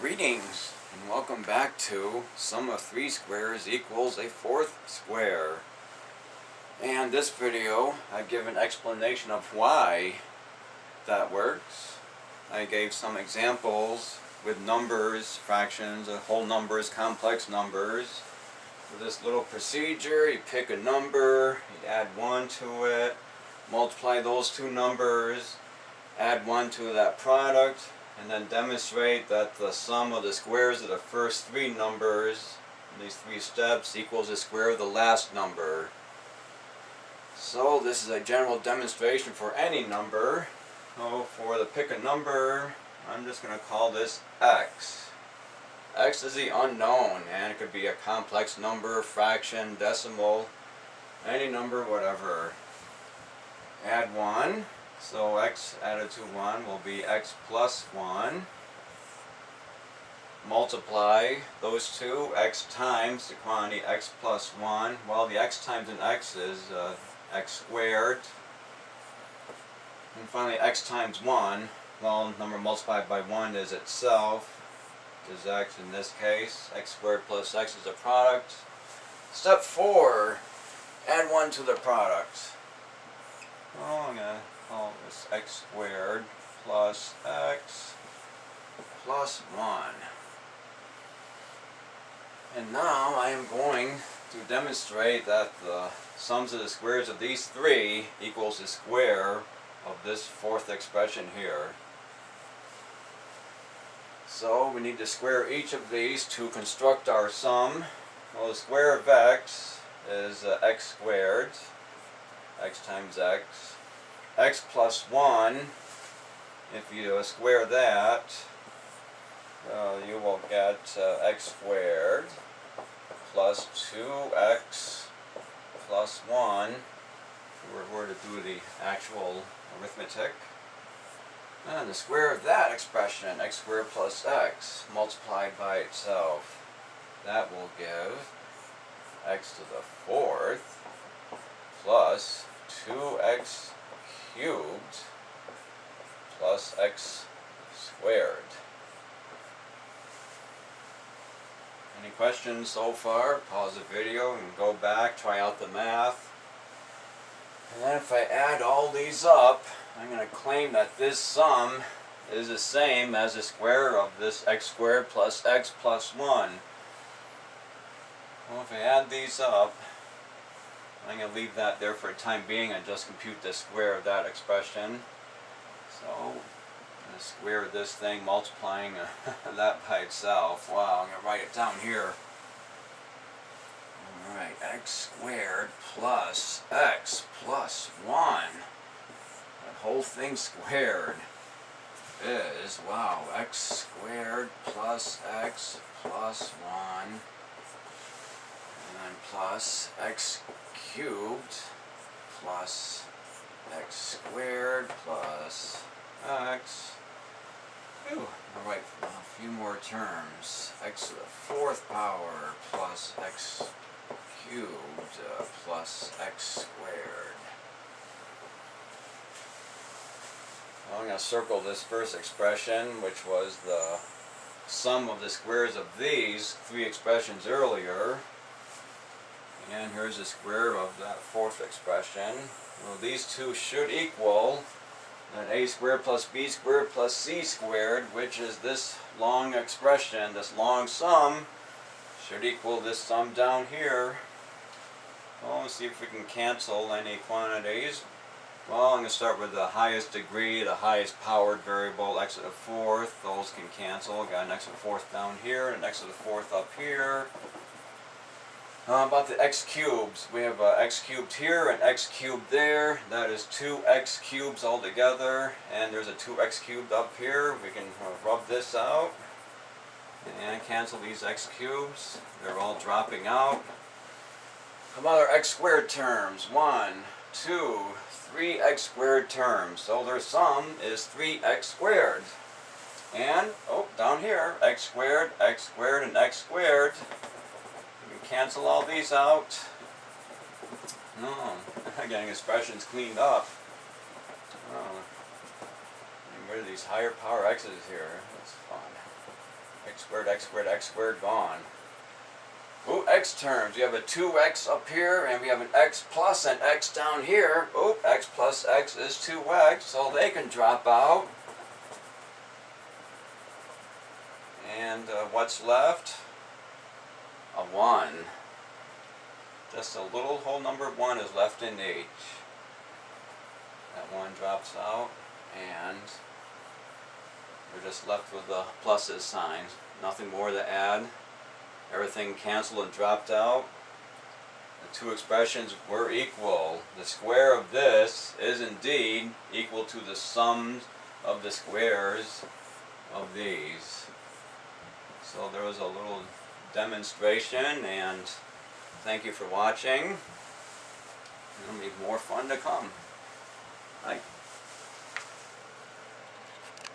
Greetings and welcome back to sum of 3 squares equals a fourth square. And this video I give an explanation of why that works. I gave some examples with numbers, fractions, whole numbers, complex numbers. For this little procedure, you pick a number, you add 1 to it, multiply those two numbers, add 1 to that product, and then demonstrate that the sum of the squares of the first 3 numbers in these 3 steps equals the square of the last number. So this is a general demonstration for any number. So for the pick a number, I'm just going to call this x. X is the unknown, and it could be a complex number, fraction, decimal, any number, whatever. Add 1. So x added to 1 will be x plus 1. Multiply those two, x times the quantity x plus 1. Well, the x times an x is x squared. And finally, x times 1, well, number multiplied by 1 is itself, which is x in this case. X squared plus x is a product. Step 4, add 1 to the product. Well, I'm going to call this x squared plus x plus 1. And now I am going to demonstrate that the sums of the squares of these 3 equals the square of this fourth expression here. So we need to square each of these to construct our sum. Well, the square of x is x squared, x times x. X plus 1, if you square that, you will get x squared plus 2x plus 1, if we were to do the actual arithmetic. And the square of that expression, x squared plus x, multiplied by itself, that will give x to the fourth plus 2x cubed plus x squared. Any questions so far? Pause the video and go back, try out the math. And then if I add all these up, I'm going to claim that this sum is the same as the square of this x squared plus x plus 1. Well, if I add these up, I'm going to leave that there for the time being and just compute the square of that expression. So, I'm going to square this thing, multiplying that by itself. Wow, I'm going to write it down here. Alright, x squared plus x plus 1. That whole thing squared is, wow, x squared plus x plus 1. And then plus x cubed plus x squared plus x. I'll write a few more terms. X to the fourth power plus x cubed plus x squared. Well, I'm going to circle this first expression, which was the sum of the squares of these 3 expressions earlier. And here's the square of that fourth expression. Well, these two should equal an a squared plus b squared plus c squared, which is this long expression, this long sum, should equal this sum down here. Well, let's see if we can cancel any quantities. Well, I'm going to start with the highest degree, the highest powered variable, x to the fourth. Those can cancel. Got an x to the fourth down here, and an x to the fourth up here. About the x cubes, we have x cubed here and x cubed there. That is 2x cubes altogether, and there's a 2x cubed up here. We can rub this out and cancel these x cubes. They're all dropping out. How about our x squared terms? 1, 2, 3x squared terms. So their sum is 3x squared. And, down here, x squared, and x squared. Cancel all these out. Getting expressions cleaned up. Getting rid of these higher power x's here. That's fun. x squared, gone. Ooh, x terms. We have a 2x up here, and we have an x plus an x down here. Ooh, x plus x is 2x, so they can drop out. And what's left? A 1. Just a little whole number 1 is left in H. That 1 drops out, and we're just left with the pluses sign. Nothing more to add. Everything canceled and dropped out. The two expressions were equal. The square of this is indeed equal to the sums of the squares of these. So there was a little demonstration, and thank you for watching. There'll be more fun to come. Bye.